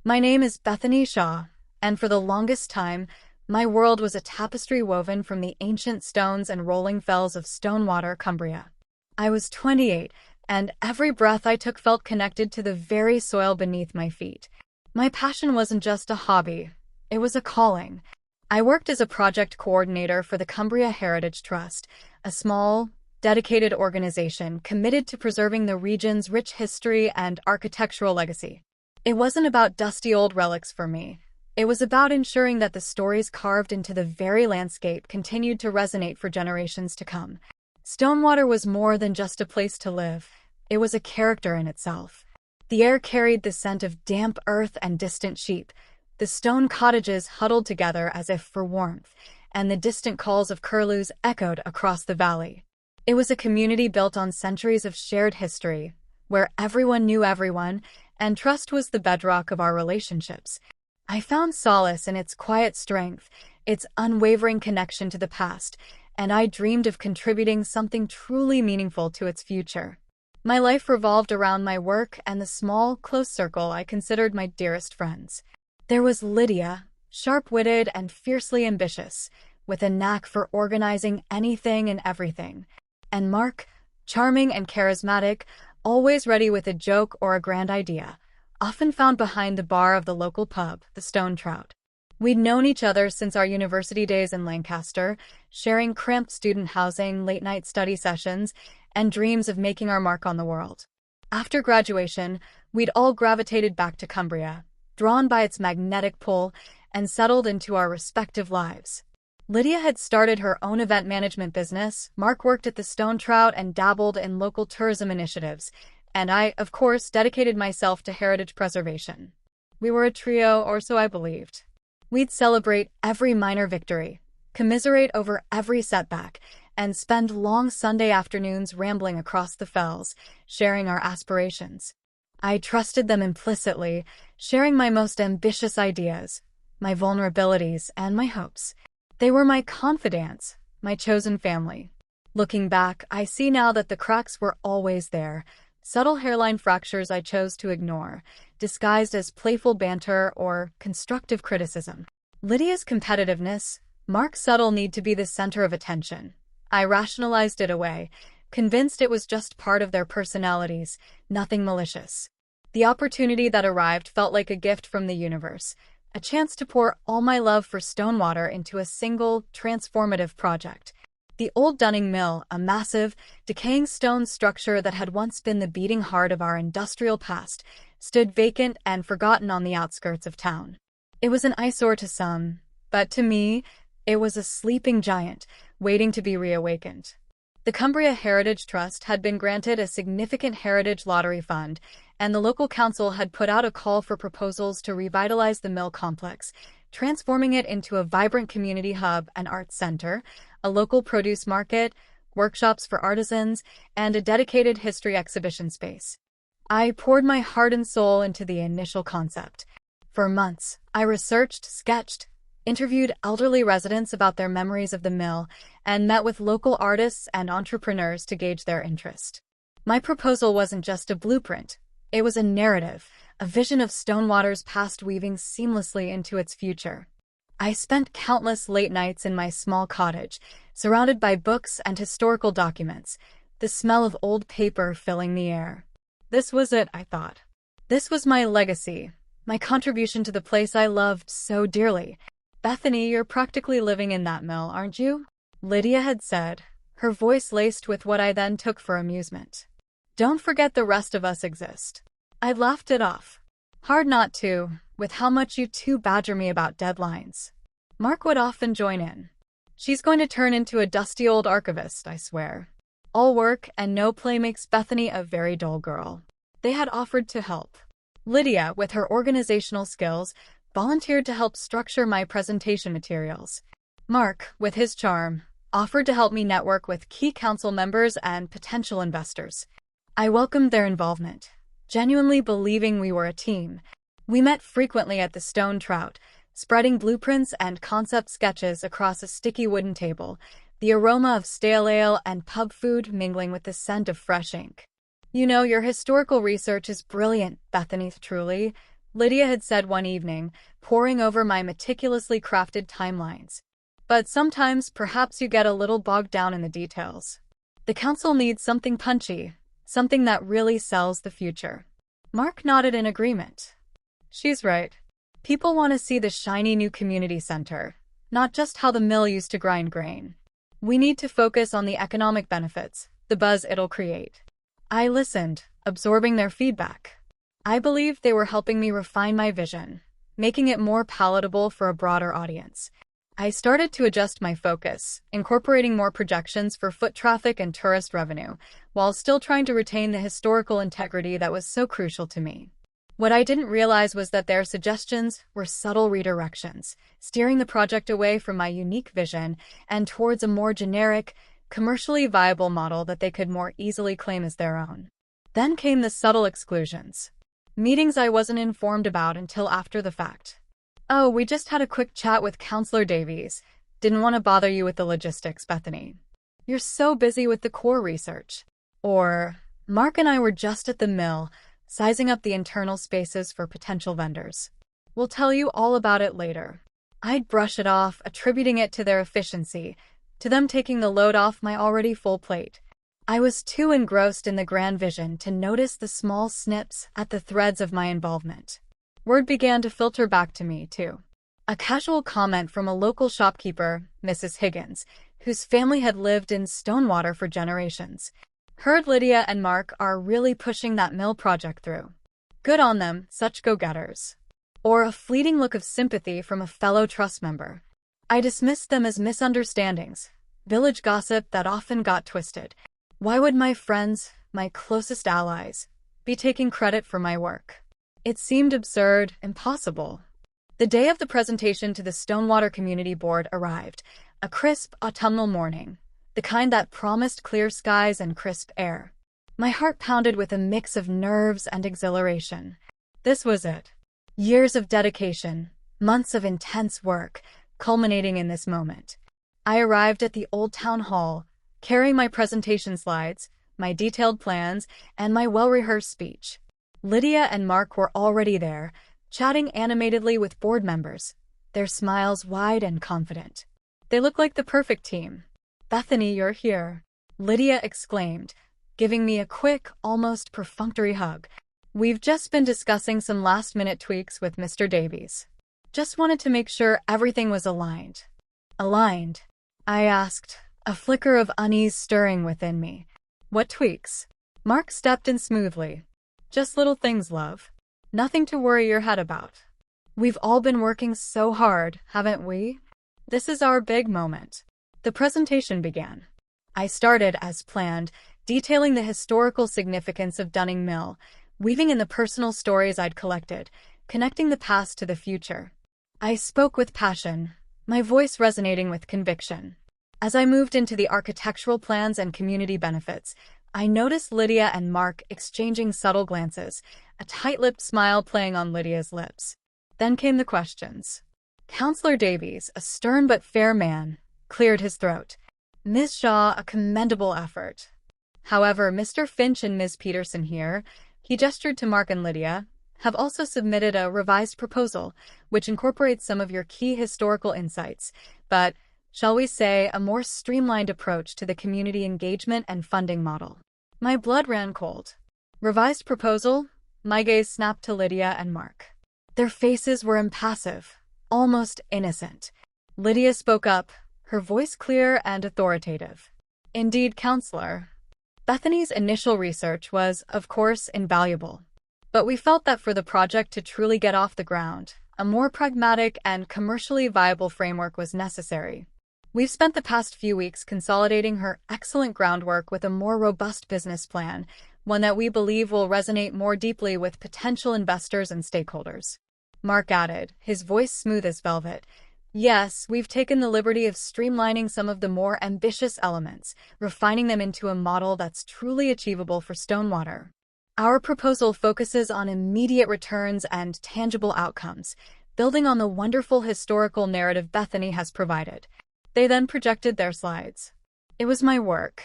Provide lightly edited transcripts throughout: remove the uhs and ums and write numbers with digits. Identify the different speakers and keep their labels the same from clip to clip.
Speaker 1: My name is Bethany Shaw, and for the longest time, my world was a tapestry woven from the ancient stones and rolling fells of Stonewater, Cumbria. I was 28, and every breath I took felt connected to the very soil beneath my feet. My passion wasn't just a hobby, it was a calling. I worked as a project coordinator for the Cumbria Heritage Trust, a small, dedicated organization committed to preserving the region's rich history and architectural legacy. It wasn't about dusty old relics for me. It was about ensuring that the stories carved into the very landscape continued to resonate for generations to come. Stonewater was more than just a place to live. It was a character in itself. The air carried the scent of damp earth and distant sheep. The stone cottages huddled together as if for warmth, and the distant calls of curlews echoed across the valley. It was a community built on centuries of shared history, where everyone knew everyone, and trust was the bedrock of our relationships. I found solace in its quiet strength, its unwavering connection to the past, and I dreamed of contributing something truly meaningful to its future. My life revolved around my work and the small, close circle I considered my dearest friends. There was Lydia, sharp-witted and fiercely ambitious, with a knack for organizing anything and everything, and Mark, charming and charismatic, always ready with a joke or a grand idea, often found behind the bar of the local pub, the Stone Trout. We'd known each other since our university days in Lancaster, sharing cramped student housing, late-night study sessions, and dreams of making our mark on the world. After graduation, we'd all gravitated back to Cumbria, drawn by its magnetic pull, and settled into our respective lives. Lydia had started her own event management business, Mark worked at the Stone Trout and dabbled in local tourism initiatives, and I, of course, dedicated myself to heritage preservation. We were a trio, or so I believed. We'd celebrate every minor victory, commiserate over every setback, and spend long Sunday afternoons rambling across the fells, sharing our aspirations. I trusted them implicitly, sharing my most ambitious ideas, my vulnerabilities, and my hopes. They were my confidants, my chosen family. Looking back, I see now that the cracks were always there, subtle hairline fractures I chose to ignore, disguised as playful banter or constructive criticism. Lydia's competitiveness, Mark's subtle need to be the center of attention. I rationalized it away, convinced it was just part of their personalities, nothing malicious. The opportunity that arrived felt like a gift from the universe, a chance to pour all my love for Stonewater into a single, transformative project. The old Dunning Mill, a massive, decaying stone structure that had once been the beating heart of our industrial past, stood vacant and forgotten on the outskirts of town. It was an eyesore to some, but to me, it was a sleeping giant, waiting to be reawakened. The Cumbria Heritage Trust had been granted a significant heritage lottery fund, and the local council had put out a call for proposals to revitalize the mill complex, transforming it into a vibrant community hub, an arts center, a local produce market, workshops for artisans, and a dedicated history exhibition space. I poured my heart and soul into the initial concept. For months, I researched, sketched, interviewed elderly residents about their memories of the mill, and met with local artists and entrepreneurs to gauge their interest. My proposal wasn't just a blueprint. It was a narrative, a vision of Stonewater's past weaving seamlessly into its future. I spent countless late nights in my small cottage, surrounded by books and historical documents, the smell of old paper filling the air. This was it, I thought. This was my legacy, my contribution to the place I loved so dearly. Bethany, you're practically living in that mill, aren't you? Lydia had said, her voice laced with what I then took for amusement. Don't forget the rest of us exist. I laughed it off. Hard not to, with how much you two badger me about deadlines. Mark would often join in. She's going to turn into a dusty old archivist, I swear. All work and no play makes Bethany a very dull girl. They had offered to help. Lydia, with her organizational skills, volunteered to help structure my presentation materials. Mark, with his charm, offered to help me network with key council members and potential investors. I welcomed their involvement, genuinely believing we were a team. We met frequently at the Stone Trout, spreading blueprints and concept sketches across a sticky wooden table, the aroma of stale ale and pub food mingling with the scent of fresh ink. You know, your historical research is brilliant, Bethany, truly. Lydia had said one evening, poring over my meticulously crafted timelines. But sometimes, perhaps you get a little bogged down in the details. The council needs something punchy, something that really sells the future. Mark nodded in agreement. She's right. People want to see the shiny new community center, not just how the mill used to grind grain. We need to focus on the economic benefits, the buzz it'll create. I listened, absorbing their feedback. I believed they were helping me refine my vision, making it more palatable for a broader audience. I started to adjust my focus, incorporating more projections for foot traffic and tourist revenue, while still trying to retain the historical integrity that was so crucial to me. What I didn't realize was that their suggestions were subtle redirections, steering the project away from my unique vision and towards a more generic, commercially viable model that they could more easily claim as their own. Then came the subtle exclusions. Meetings I wasn't informed about until after the fact. Oh, we just had a quick chat with Counselor Davies. Didn't want to bother you with the logistics, Bethany. You're so busy with the core research. Or, Mark and I were just at the mill, sizing up the internal spaces for potential vendors. We'll tell you all about it later. I'd brush it off, attributing it to their efficiency, to them taking the load off my already full plate. I was too engrossed in the grand vision to notice the small snips at the threads of my involvement. Word began to filter back to me, too. A casual comment from a local shopkeeper, Mrs. Higgins, whose family had lived in Stonewater for generations. Heard Lydia and Mark are really pushing that mill project through. Good on them, such go-getters. Or a fleeting look of sympathy from a fellow trust member. I dismissed them as misunderstandings, village gossip that often got twisted. Why would my friends, my closest allies, be taking credit for my work? It seemed absurd, impossible. The day of the presentation to the Stonewater Community Board arrived, a crisp autumnal morning, the kind that promised clear skies and crisp air. My heart pounded with a mix of nerves and exhilaration. This was it. Years of dedication, months of intense work, culminating in this moment. I arrived at the old town hall, carrying my presentation slides, my detailed plans, and my well-rehearsed speech. Lydia and Mark were already there, chatting animatedly with board members, their smiles wide and confident. They looked like the perfect team. Bethany, you're here, Lydia exclaimed, giving me a quick, almost perfunctory hug. We've just been discussing some last-minute tweaks with Mr. Davies. Just wanted to make sure everything was aligned. Aligned? I asked, a flicker of unease stirring within me. What tweaks? Mark stepped in smoothly. Just little things, love. Nothing to worry your head about. We've all been working so hard, haven't we? This is our big moment. The presentation began. I started, as planned, detailing the historical significance of Dunning Mill, weaving in the personal stories I'd collected, connecting the past to the future. I spoke with passion, my voice resonating with conviction. As I moved into the architectural plans and community benefits, I noticed Lydia and Mark exchanging subtle glances, a tight-lipped smile playing on Lydia's lips. Then came the questions. Counselor Davies, a stern but fair man, cleared his throat. Ms. Shaw, a commendable effort. However, Mr. Finch and Ms. Peterson here, he gestured to Mark and Lydia, have also submitted a revised proposal, which incorporates some of your key historical insights, but, shall we say, a more streamlined approach to the community engagement and funding model. My blood ran cold. Revised proposal? My gaze snapped to Lydia and Mark. Their faces were impassive, almost innocent. Lydia spoke up, her voice clear and authoritative. Indeed, Counselor. Bethany's initial research was, of course, invaluable. But we felt that for the project to truly get off the ground, a more pragmatic and commercially viable framework was necessary. We've spent the past few weeks consolidating her excellent groundwork with a more robust business plan, one that we believe will resonate more deeply with potential investors and stakeholders. Mark added, his voice smooth as velvet. Yes, we've taken the liberty of streamlining some of the more ambitious elements, refining them into a model that's truly achievable for Stonewater. Our proposal focuses on immediate returns and tangible outcomes, building on the wonderful historical narrative Bethany has provided. They then projected their slides. It was my work,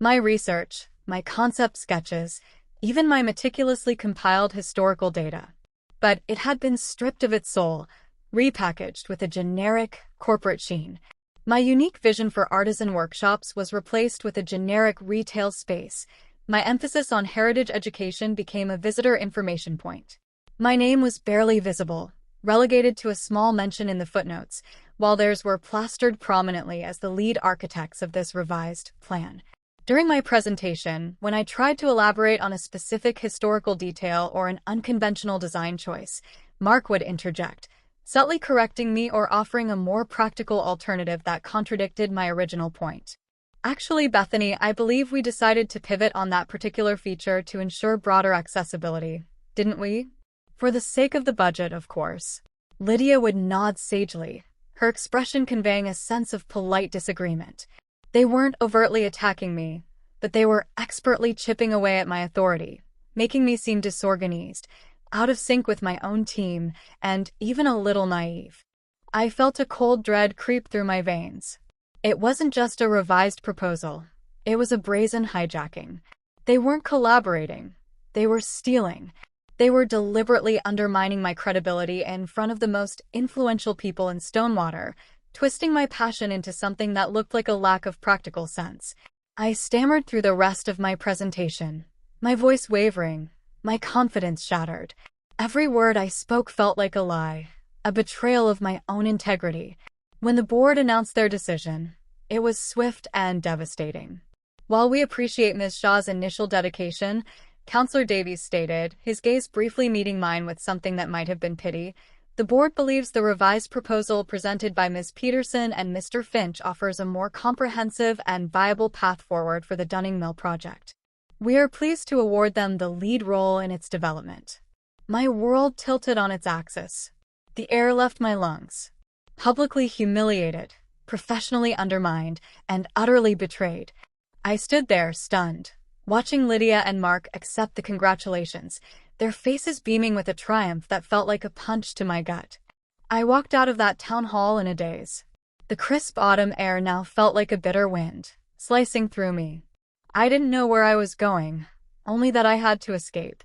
Speaker 1: my research, my concept sketches, even my meticulously compiled historical data. but it had been stripped of its soul, repackaged with a generic, corporate sheen. My unique vision for artisan workshops was replaced with a generic retail space. My emphasis on heritage education became a visitor information point. My name was barely visible, relegated to a small mention in the footnotes, while theirs were plastered prominently as the lead architects of this revised plan. During my presentation, when I tried to elaborate on a specific historical detail or an unconventional design choice, Mark would interject, subtly correcting me or offering a more practical alternative that contradicted my original point. Actually, Bethany, I believe we decided to pivot on that particular feature to ensure broader accessibility, didn't we? For the sake of the budget, of course. Lydia would nod sagely, her expression conveying a sense of polite disagreement. They weren't overtly attacking me, but they were expertly chipping away at my authority, making me seem disorganized, out of sync with my own team, and even a little naive. I felt a cold dread creep through my veins. It wasn't just a revised proposal. It was a brazen hijacking. They weren't collaborating. They were stealing. They were deliberately undermining my credibility in front of the most influential people in Stonewater, twisting my passion into something that looked like a lack of practical sense. I stammered through the rest of my presentation, my voice wavering, my confidence shattered. Every word I spoke felt like a lie, a betrayal of my own integrity. When the board announced their decision, it was swift and devastating. While we appreciate Ms. Shaw's initial dedication, Counselor Davies stated, his gaze briefly meeting mine with something that might have been pity, the board believes the revised proposal presented by Ms. Peterson and Mr. Finch offers a more comprehensive and viable path forward for the Dunning Mill project. We are pleased to award them the lead role in its development. My world tilted on its axis. The air left my lungs. Publicly humiliated, professionally undermined, and utterly betrayed, I stood there, stunned, watching Lydia and Mark accept the congratulations, their faces beaming with a triumph that felt like a punch to my gut. I walked out of that town hall in a daze. The crisp autumn air now felt like a bitter wind, slicing through me. I didn't know where I was going, only that I had to escape.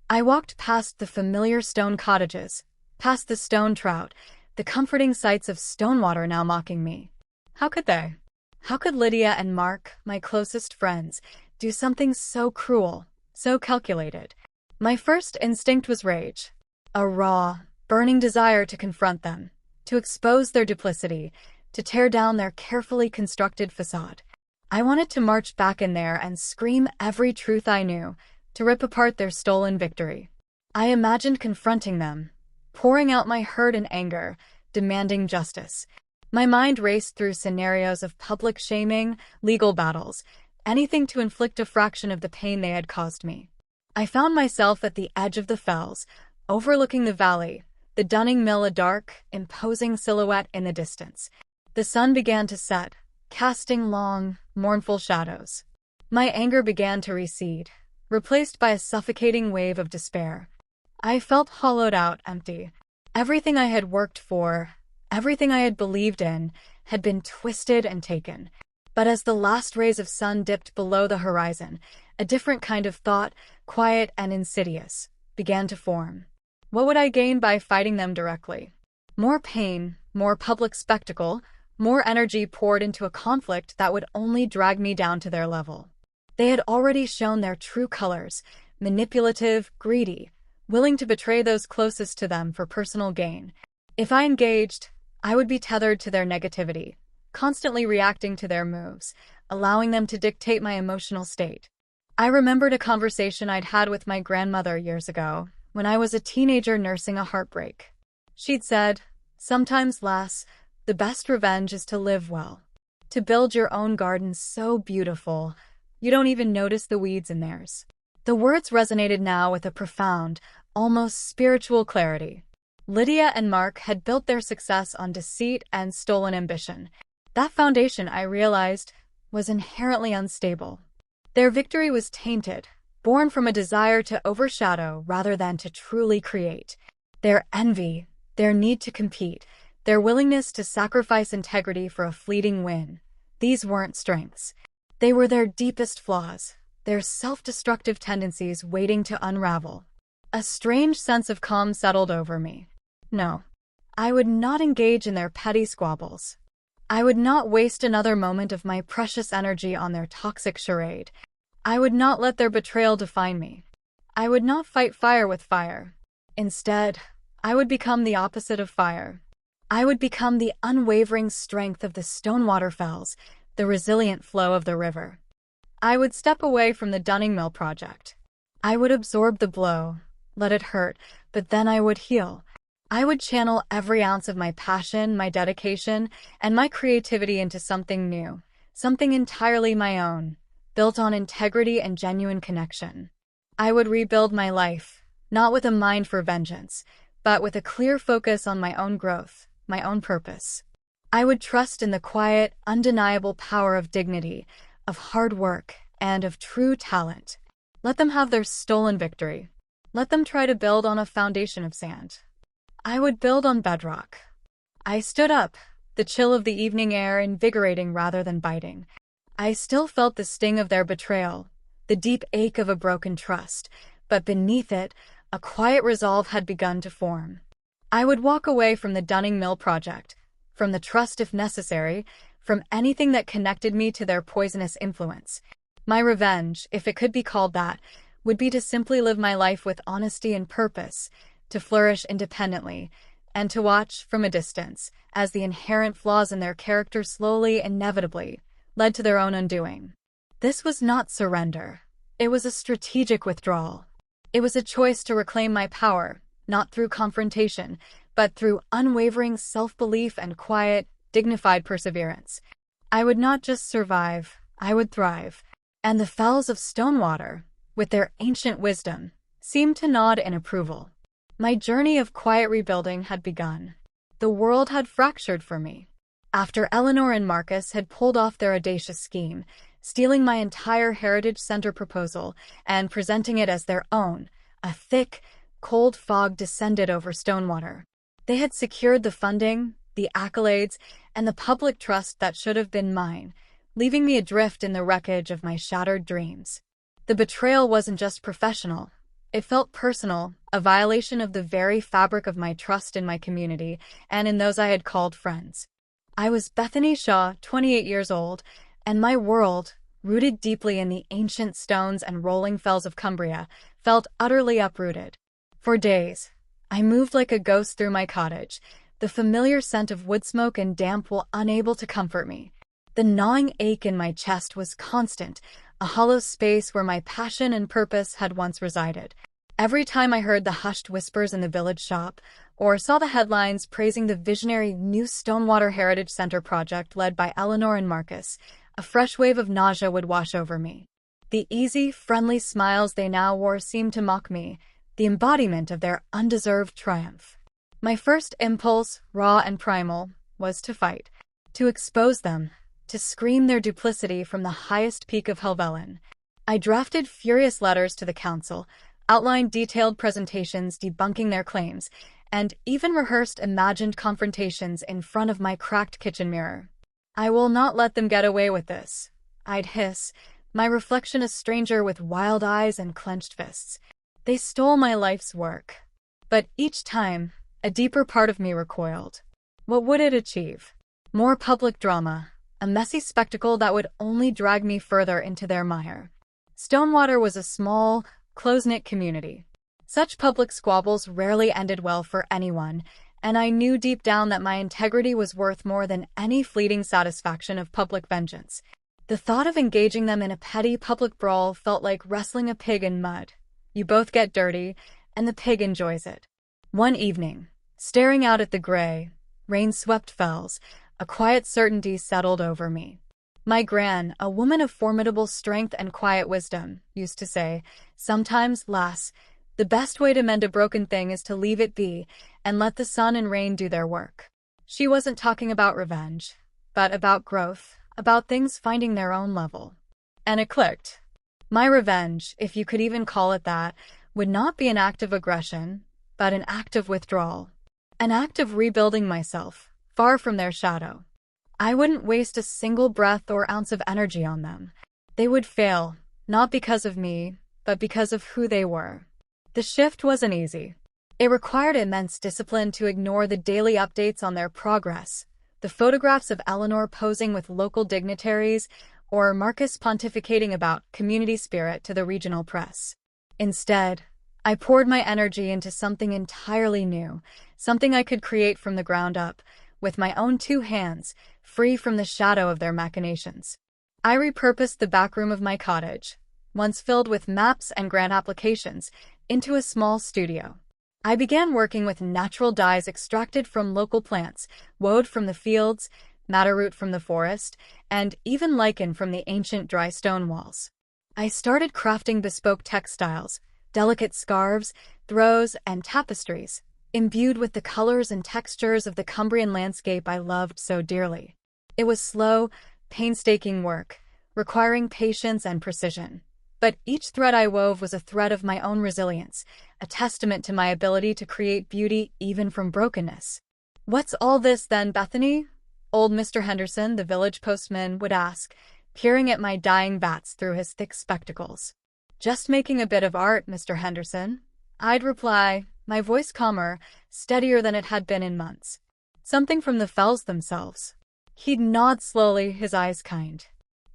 Speaker 1: I walked past the familiar stone cottages, past the stone trout, the comforting sights of Stonewater now mocking me. How could they? How could Lydia and Mark, my closest friends, do something so cruel, so calculated? My first instinct was rage, a raw, burning desire to confront them, to expose their duplicity, to tear down their carefully constructed facade. I wanted to march back in there and scream every truth I knew, to rip apart their stolen victory. I imagined confronting them, pouring out my hurt and anger, demanding justice. My mind raced through scenarios of public shaming, legal battles, anything to inflict a fraction of the pain they had caused me. I found myself at the edge of the fells, overlooking the valley, the Dunning Mill a dark, imposing silhouette in the distance. The sun began to set, casting long, mournful shadows. My anger began to recede, replaced by a suffocating wave of despair. I felt hollowed out, empty. Everything I had worked for, everything I had believed in, had been twisted and taken. But as the last rays of sun dipped below the horizon, a different kind of thought, quiet and insidious, began to form. What would I gain by fighting them directly? More pain, more public spectacle, more energy poured into a conflict that would only drag me down to their level. They had already shown their true colors, manipulative, greedy, willing to betray those closest to them for personal gain. If I engaged, I would be tethered to their negativity, constantly reacting to their moves, allowing them to dictate my emotional state. I remembered a conversation I'd had with my grandmother years ago, when I was a teenager nursing a heartbreak. She'd said, "Sometimes, lass, the best revenge is to live well. To build your own garden so beautiful, you don't even notice the weeds in theirs." The words resonated now with a profound, almost spiritual clarity. Lydia and Mark had built their success on deceit and stolen ambition. That foundation, I realized, was inherently unstable. Their victory was tainted, born from a desire to overshadow rather than to truly create. Their envy, their need to compete, their willingness to sacrifice integrity for a fleeting win, these weren't strengths. They were their deepest flaws, their self-destructive tendencies waiting to unravel. A strange sense of calm settled over me. No, I would not engage in their petty squabbles. I would not waste another moment of my precious energy on their toxic charade. I would not let their betrayal define me. I would not fight fire with fire. Instead, I would become the opposite of fire. I would become the unwavering strength of the Stonewater Fells, the resilient flow of the river. I would step away from the Dunning Mill project. I would absorb the blow, let it hurt, but then I would heal. I would channel every ounce of my passion, my dedication, and my creativity into something new, something entirely my own, built on integrity and genuine connection. I would rebuild my life, not with a mind for vengeance, but with a clear focus on my own growth, my own purpose. I would trust in the quiet, undeniable power of dignity, of hard work, and of true talent. Let them have their stolen victory. Let them try to build on a foundation of sand. I would build on bedrock. I stood up, the chill of the evening air invigorating rather than biting. I still felt the sting of their betrayal, the deep ache of a broken trust, but beneath it, a quiet resolve had begun to form. I would walk away from the Dunning Mill project, from the trust if necessary, from anything that connected me to their poisonous influence. My revenge, if it could be called that, would be to simply live my life with honesty and purpose, to flourish independently, and to watch, from a distance, as the inherent flaws in their character slowly, inevitably, led to their own undoing. This was not surrender. It was a strategic withdrawal. It was a choice to reclaim my power, not through confrontation, but through unwavering self-belief and quiet, dignified perseverance. I would not just survive, I would thrive. And the fells of Stonewater, with their ancient wisdom, seemed to nod in approval. My journey of quiet rebuilding had begun. The world had fractured for me. After Eleanor and Marcus had pulled off their audacious scheme, stealing my entire Heritage Center proposal and presenting it as their own, a thick, cold fog descended over Stonewater. They had secured the funding, the accolades, and the public trust that should have been mine, leaving me adrift in the wreckage of my shattered dreams. The betrayal wasn't just professional. It felt personal, a violation of the very fabric of my trust in my community and in those I had called friends. I was Bethany Shaw, 28 years old, and my world, rooted deeply in the ancient stones and rolling fells of Cumbria, felt utterly uprooted. For days, I moved like a ghost through my cottage, the familiar scent of wood smoke and damp wool unable to comfort me. The gnawing ache in my chest was constant, a hollow space where my passion and purpose had once resided. Every time I heard the hushed whispers in the village shop, or saw the headlines praising the visionary new Stonewater Heritage Center project led by Eleanor and Marcus, a fresh wave of nausea would wash over me. The easy, friendly smiles they now wore seemed to mock me, the embodiment of their undeserved triumph. My first impulse, raw and primal, was to fight, to expose them, to scream their duplicity from the highest peak of Helvellyn. I drafted furious letters to the council, outlined detailed presentations debunking their claims, and even rehearsed imagined confrontations in front of my cracked kitchen mirror. "I will not let them get away with this," I'd hiss, my reflection a stranger with wild eyes and clenched fists. They stole my life's work. But each time, a deeper part of me recoiled. What would it achieve? More public drama, a messy spectacle that would only drag me further into their mire. Stonewater was a small, close-knit community. Such public squabbles rarely ended well for anyone, and I knew deep down that my integrity was worth more than any fleeting satisfaction of public vengeance. The thought of engaging them in a petty public brawl felt like wrestling a pig in mud. You both get dirty, and the pig enjoys it. One evening, staring out at the gray, rain-swept fells, a quiet certainty settled over me. My gran, a woman of formidable strength and quiet wisdom, used to say, "Sometimes, lass, the best way to mend a broken thing is to leave it be and let the sun and rain do their work." She wasn't talking about revenge, but about growth, about things finding their own level. And it clicked. My revenge, if you could even call it that, would not be an act of aggression, but an act of withdrawal. An act of rebuilding myself, far from their shadow. I wouldn't waste a single breath or ounce of energy on them. They would fail, not because of me, but because of who they were. The shift wasn't easy. It required immense discipline to ignore the daily updates on their progress, the photographs of Eleanor posing with local dignitaries, or Marcus pontificating about community spirit to the regional press. Instead, I poured my energy into something entirely new, something I could create from the ground up, with my own two hands, free from the shadow of their machinations. I repurposed the back room of my cottage, once filled with maps and grant applications, into a small studio. I began working with natural dyes extracted from local plants, woad from the fields, madder root from the forest, and even lichen from the ancient dry stone walls. I started crafting bespoke textiles, delicate scarves, throws, and tapestries, imbued with the colors and textures of the Cumbrian landscape I loved so dearly. It was slow, painstaking work, requiring patience and precision. But each thread I wove was a thread of my own resilience, a testament to my ability to create beauty even from brokenness. "What's all this then, Bethany?" old Mr. Henderson, the village postman, would ask, peering at my dyeing vats through his thick spectacles. "Just making a bit of art, Mr. Henderson," I'd reply, my voice calmer, steadier than it had been in months. "Something from the fells themselves." He'd nod slowly, his eyes kind.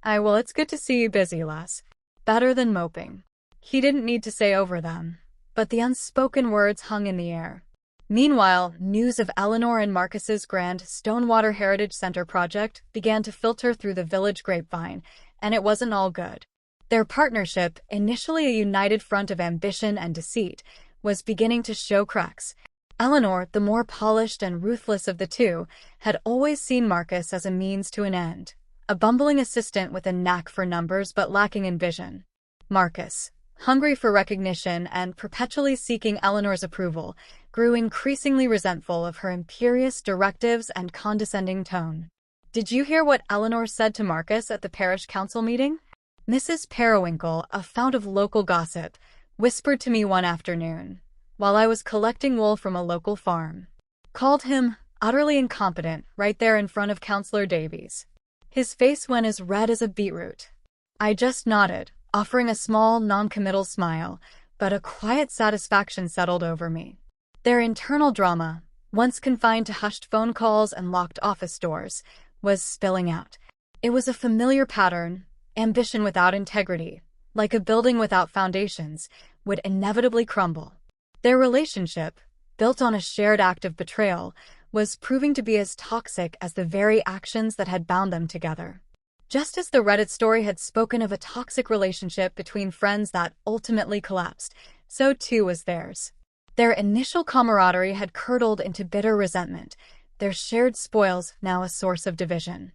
Speaker 1: Well, it's good to see you busy, lass. Better than moping." He didn't need to say over them, but the unspoken words hung in the air. Meanwhile, news of Eleanor and Marcus's grand Stonewater Heritage Center project began to filter through the village grapevine, and it wasn't all good. Their partnership, initially a united front of ambition and deceit, was beginning to show cracks. Eleanor, the more polished and ruthless of the two, had always seen Marcus as a means to an end, a bumbling assistant with a knack for numbers but lacking in vision. Marcus, hungry for recognition and perpetually seeking Eleanor's approval, grew increasingly resentful of her imperious directives and condescending tone. "Did you hear what Eleanor said to Marcus at the parish council meeting?" Mrs. Periwinkle, a fount of local gossip, whispered to me one afternoon, while I was collecting wool from a local farm. "Called him utterly incompetent right there in front of Councillor Davies. His face went as red as a beetroot." I just nodded, offering a small, non-committal smile, but a quiet satisfaction settled over me. Their internal drama, once confined to hushed phone calls and locked office doors, was spilling out. It was a familiar pattern. Ambition without integrity, like a building without foundations, would inevitably crumble. Their relationship, built on a shared act of betrayal, was proving to be as toxic as the very actions that had bound them together. Just as the Reddit story had spoken of a toxic relationship between friends that ultimately collapsed, so too was theirs. Their initial camaraderie had curdled into bitter resentment, their shared spoils now a source of division.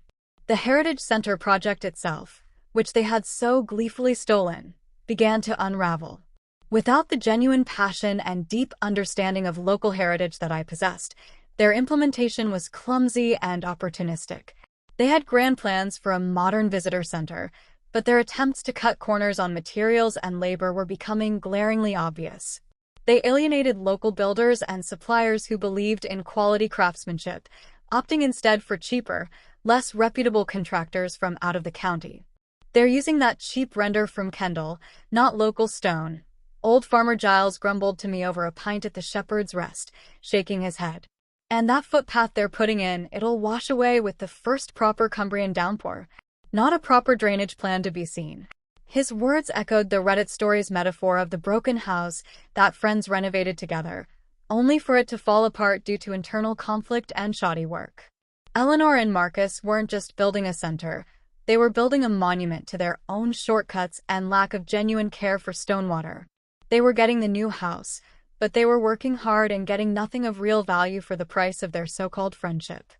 Speaker 1: The Heritage Center project itself, which they had so gleefully stolen, began to unravel. Without the genuine passion and deep understanding of local heritage that I possessed, their implementation was clumsy and opportunistic. They had grand plans for a modern visitor center, but their attempts to cut corners on materials and labor were becoming glaringly obvious. They alienated local builders and suppliers who believed in quality craftsmanship, opting instead for cheaper, less reputable contractors from out of the county. "They're using that cheap render from Kendall, not local stone," old Farmer Giles grumbled to me over a pint at the Shepherd's Rest, shaking his head. "And that footpath they're putting in, it'll wash away with the first proper Cumbrian downpour. Not a proper drainage plan to be seen." His words echoed the Reddit story's metaphor of the broken house that friends renovated together, only for it to fall apart due to internal conflict and shoddy work. Eleanor and Marcus weren't just building a center. They were building a monument to their own shortcuts and lack of genuine care for Stonewater. They were getting the new house, but they were working hard and getting nothing of real value for the price of their so-called friendship.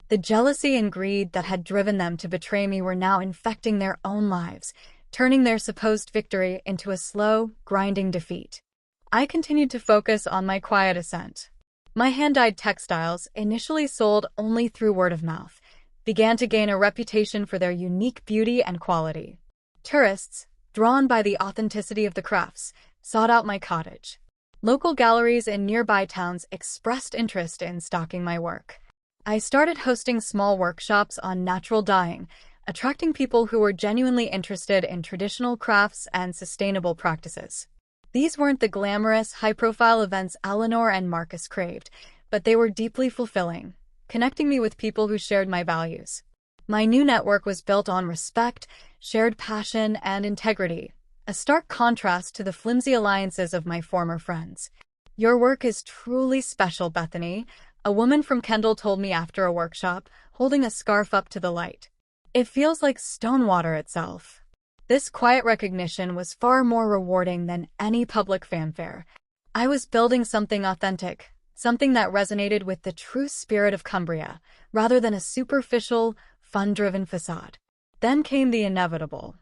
Speaker 1: The jealousy and greed that had driven them to betray me were now infecting their own lives, turning their supposed victory into a slow, grinding defeat. I continued to focus on my quiet ascent. My hand-dyed textiles, initially sold only through word of mouth, began to gain a reputation for their unique beauty and quality. Tourists, drawn by the authenticity of the crafts, sought out my cottage. Local galleries in nearby towns expressed interest in stocking my work. I started hosting small workshops on natural dyeing, attracting people who were genuinely interested in traditional crafts and sustainable practices. These weren't the glamorous, high-profile events Eleanor and Marcus craved, but they were deeply fulfilling, connecting me with people who shared my values. My new network was built on respect, shared passion, and integrity, a stark contrast to the flimsy alliances of my former friends. "Your work is truly special, Bethany," a woman from Kendall told me after a workshop, holding a scarf up to the light. "It feels like stone water itself." This quiet recognition was far more rewarding than any public fanfare. I was building something authentic, something that resonated with the true spirit of Cumbria, rather than a superficial, fun-driven facade. Then came the inevitable.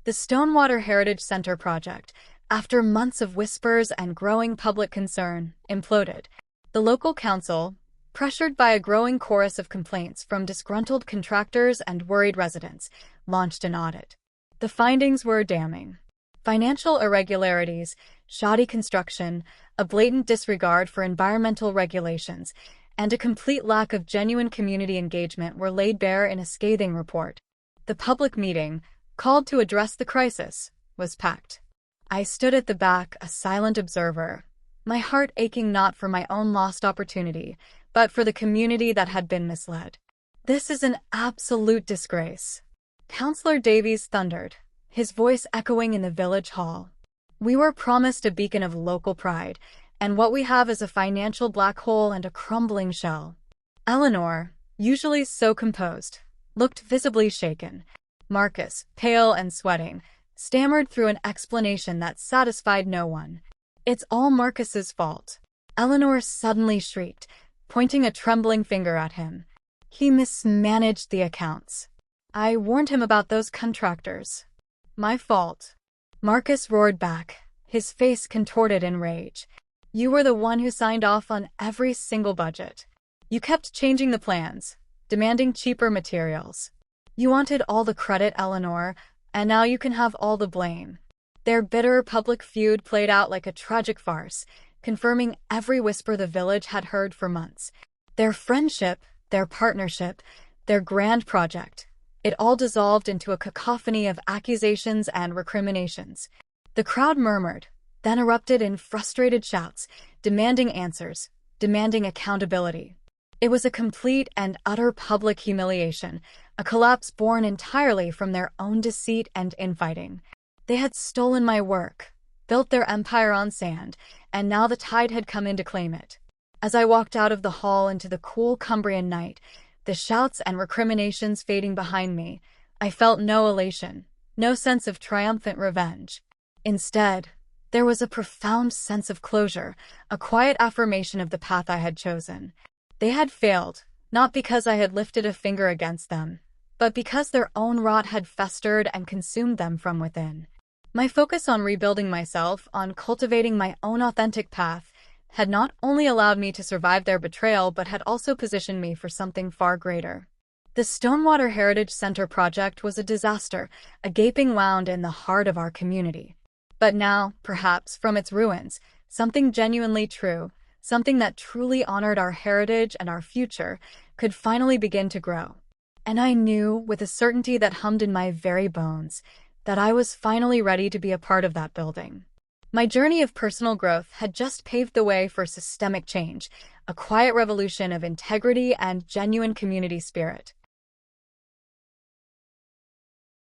Speaker 1: The Stonewater Heritage Center project, after months of whispers and growing public concern, imploded. The local council, pressured by a growing chorus of complaints from disgruntled contractors and worried residents, launched an audit. The findings were damning. Financial irregularities, shoddy construction, a blatant disregard for environmental regulations, and a complete lack of genuine community engagement were laid bare in a scathing report. The public meeting, called to address the crisis, was packed. I stood at the back, a silent observer, my heart aching not for my own lost opportunity, but for the community that had been misled. "This is an absolute disgrace," Councillor Davies thundered, his voice echoing in the village hall. "We were promised a beacon of local pride, and what we have is a financial black hole and a crumbling shell." Eleanor, usually so composed, looked visibly shaken. Marcus, pale and sweating, stammered through an explanation that satisfied no one. "It's all Marcus's fault," Eleanor suddenly shrieked, pointing a trembling finger at him. "He mismanaged the accounts. I warned him about those contractors." "My fault," Marcus roared back, his face contorted in rage. "You were the one who signed off on every single budget. You kept changing the plans, demanding cheaper materials. You wanted all the credit, Eleanor, and now you can have all the blame." Their bitter public feud played out like a tragic farce, confirming every whisper the village had heard for months. Their friendship, their partnership, their grand project, it all dissolved into a cacophony of accusations and recriminations. The crowd murmured, then erupted in frustrated shouts, demanding answers, demanding accountability. It was a complete and utter public humiliation, a collapse born entirely from their own deceit and infighting. They had stolen my work, built their empire on sand, and now the tide had come in to claim it. As I walked out of the hall into the cool Cumbrian night, the shouts and recriminations fading behind me, I felt no elation, no sense of triumphant revenge. Instead, there was a profound sense of closure, a quiet affirmation of the path I had chosen. They had failed, not because I had lifted a finger against them, but because their own rot had festered and consumed them from within. My focus on rebuilding myself, on cultivating my own authentic path, had not only allowed me to survive their betrayal but had also positioned me for something far greater. The Stonewater Heritage Center project was a disaster, a gaping wound in the heart of our community. But now, perhaps, from its ruins, something genuinely true, something that truly honored our heritage and our future, could finally begin to grow. And I knew, with a certainty that hummed in my very bones, that I was finally ready to be a part of that building. My journey of personal growth had just paved the way for systemic change, a quiet revolution of integrity and genuine community spirit.